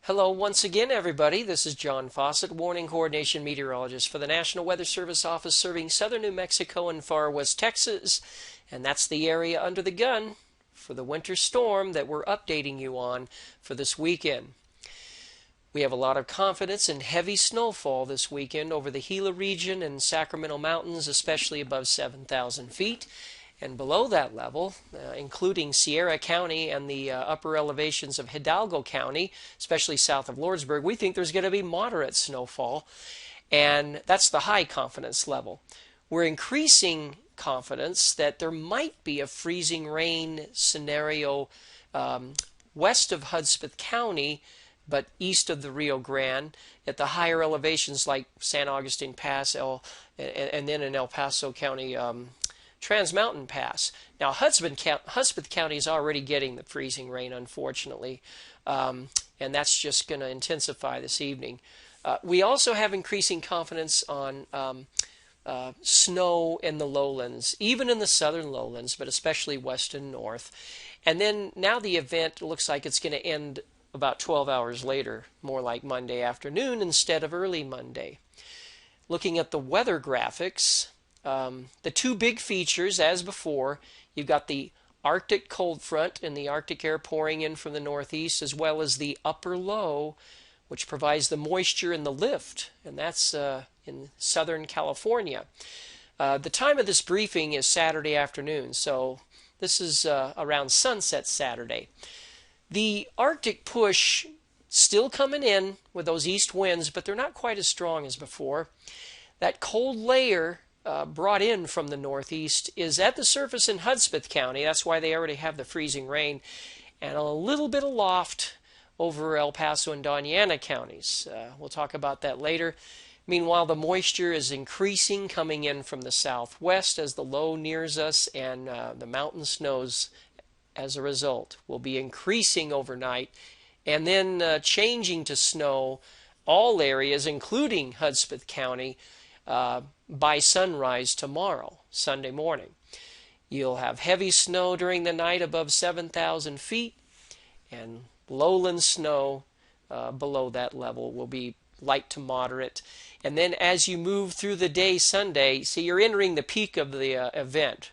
Hello once again, everybody. This is John Fawcett, Warning Coordination Meteorologist for the National Weather Service Office serving southern New Mexico and far west Texas. And that's the area under the gun for the winter storm that we're updating you on for this weekend. We have a lot of confidence in heavy snowfall this weekend over the Gila region and Sacramento Mountains, especially above 7,000 feet. And below that level, including Sierra County and the upper elevations of Hidalgo County, especially south of Lordsburg, we think there's going to be moderate snowfall, and that's the high confidence level. We're increasing confidence that there might be a freezing rain scenario west of Hudspeth County, but east of the Rio Grande at the higher elevations like San Augustine Pass and then in El Paso County, Trans Mountain Pass. Now, Hudspeth County is already getting the freezing rain, unfortunately, and that's just going to intensify this evening. We also have increasing confidence on snow in the lowlands, even in the southern lowlands, but especially west and north. And then now the event looks like it's going to end about 12 hours later, more like Monday afternoon instead of early Monday. Looking at the weather graphics, the two big features, as before, you've got the Arctic cold front and the Arctic air pouring in from the northeast, as well as the upper low, which provides the moisture and the lift, and that's in Southern California. The time of this briefing is Saturday afternoon, so this is around sunset Saturday. The Arctic push still coming in with those east winds, but they're not quite as strong as before. That cold layer brought in from the northeast is at the surface in Hudspeth County. That's why they already have the freezing rain, and a little bit aloft over El Paso and Doñana counties. We'll talk about that later. Meanwhile, the moisture is increasing, coming in from the southwest as the low nears us, and the mountain snows as a result will be increasing overnight and then changing to snow all areas, including Hudspeth County, by sunrise tomorrow, Sunday morning. You'll have heavy snow during the night above 7,000 feet, and lowland snow below that level will be light to moderate. And then as you move through the day Sunday, see, you're entering the peak of the event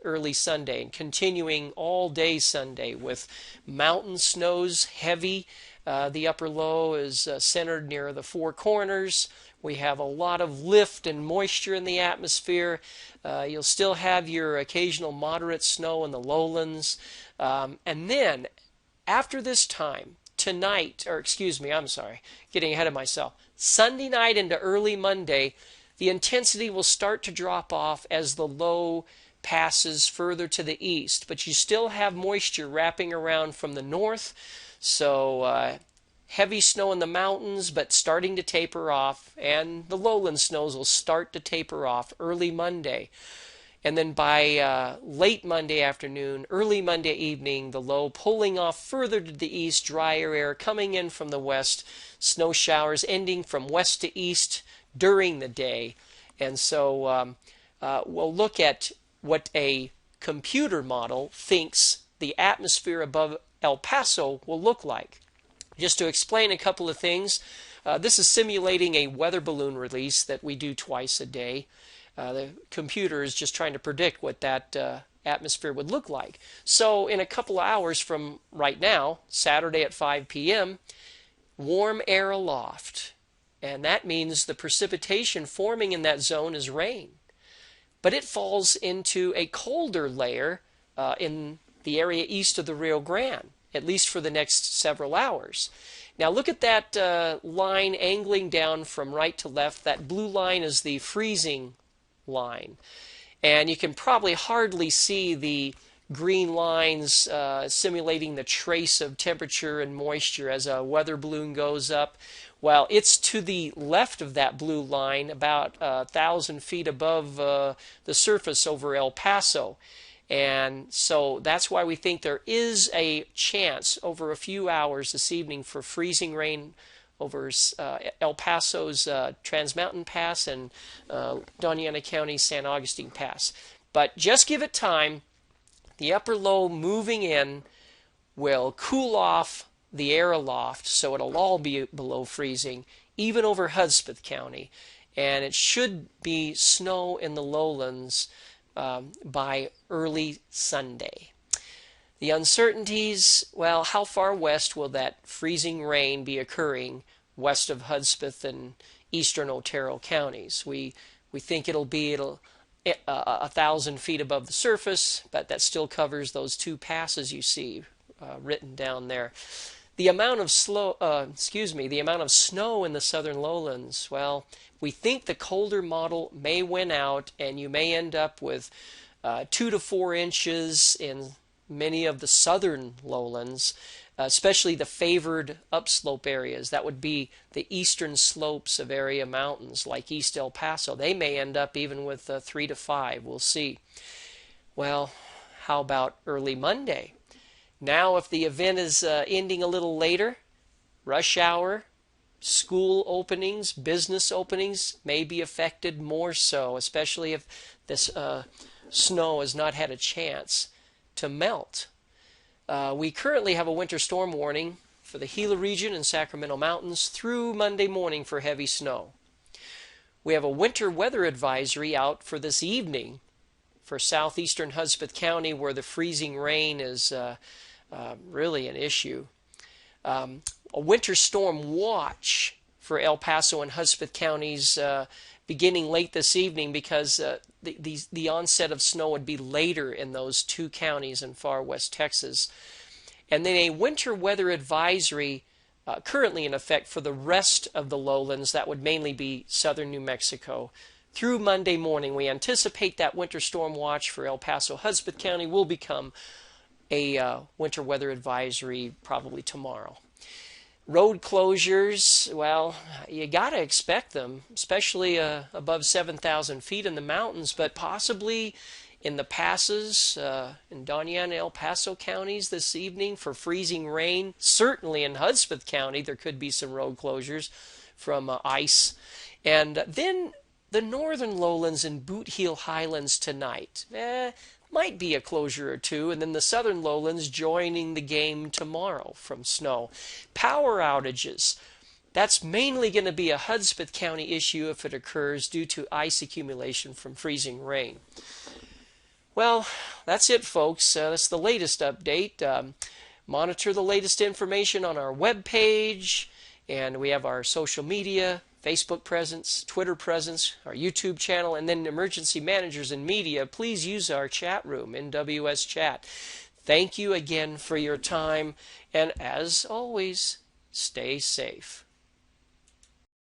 early Sunday and continuing all day Sunday with mountain snows heavy. The upper low is centered near the Four Corners. We have a lot of lift and moisture in the atmosphere. You'll still have your occasional moderate snow in the lowlands. And then, after this time, tonight, or excuse me, I'm sorry, getting ahead of myself. Sunday night into early Monday, the intensity will start to drop off as the low passes further to the east. But you still have moisture wrapping around from the north. So heavy snow in the mountains, but starting to taper off, and the lowland snows will start to taper off early Monday. And then by late Monday afternoon, early Monday evening, the low pulling off further to the east, drier air coming in from the west, snow showers ending from west to east during the day. And so we'll look at what a computer model thinks the atmosphere above El Paso will look like. Just to explain a couple of things, this is simulating a weather balloon release that we do twice a day. The computer is just trying to predict what that atmosphere would look like. So in a couple of hours from right now, Saturday at 5 p.m., warm air aloft. And that means the precipitation forming in that zone is rain. But it falls into a colder layer in the area east of the Rio Grande, at least for the next several hours. Now look at that line angling down from right to left. That blue line is the freezing line. And you can probably hardly see the green lines simulating the trace of temperature and moisture as a weather balloon goes up. Well, it's to the left of that blue line, about 1,000 feet above the surface over El Paso. And so that's why we think there is a chance over a few hours this evening for freezing rain over El Paso's Trans Mountain Pass and Doñana County San Augustine Pass. But just give it time. The upper low moving in will cool off the air aloft, so it'll all be below freezing, even over Hudspeth County. And it should be snow in the lowlands by early Sunday. The uncertainties, well, how far west will that freezing rain be occurring west of Hudspeth and eastern Otero counties? We think it'll be 1,000 feet above the surface, but that still covers those two passes you see written down there. The amount of the amount of snow in the southern lowlands, well, we think the colder model may win out, and you may end up with 2 to 4 inches in many of the southern lowlands, especially the favored upslope areas. That would be the eastern slopes of area mountains like East El Paso. They may end up even with 3 to 5. We'll see. Well, how about early Monday? Now, if the event is ending a little later, rush hour, school openings, business openings may be affected more so, especially if this snow has not had a chance to melt. We currently have a winter storm warning for the Gila region and Sacramento Mountains through Monday morning for heavy snow. We have a winter weather advisory out for this evening for southeastern Hudspeth County, where the freezing rain is really an issue. A winter storm watch for El Paso and Hudspeth counties beginning late this evening, because the onset of snow would be later in those two counties in far west Texas. And then a winter weather advisory currently in effect for the rest of the lowlands. That would mainly be southern New Mexico. Through Monday morning, we anticipate that winter storm watch for El Paso, Hudspeth County will become a winter weather advisory probably tomorrow. Road closures, well, you got to expect them, especially above 7,000 feet in the mountains, but possibly in the passes in Doña and El Paso counties this evening for freezing rain. Certainly in Hudspeth County, there could be some road closures from ice. And then the northern lowlands and Boot Heel Highlands tonight. Might be a closure or two, and then the southern lowlands joining the game tomorrow from snow. Power outages. That's mainly going to be a Hudspeth County issue if it occurs due to ice accumulation from freezing rain. Well, that's it, folks. That's the latest update. Monitor the latest information on our webpage, and we have our social media, Facebook presence, Twitter presence, our YouTube channel, and then emergency managers and media. Please use our chat room, NWS Chat. Thank you again for your time, and as always, stay safe.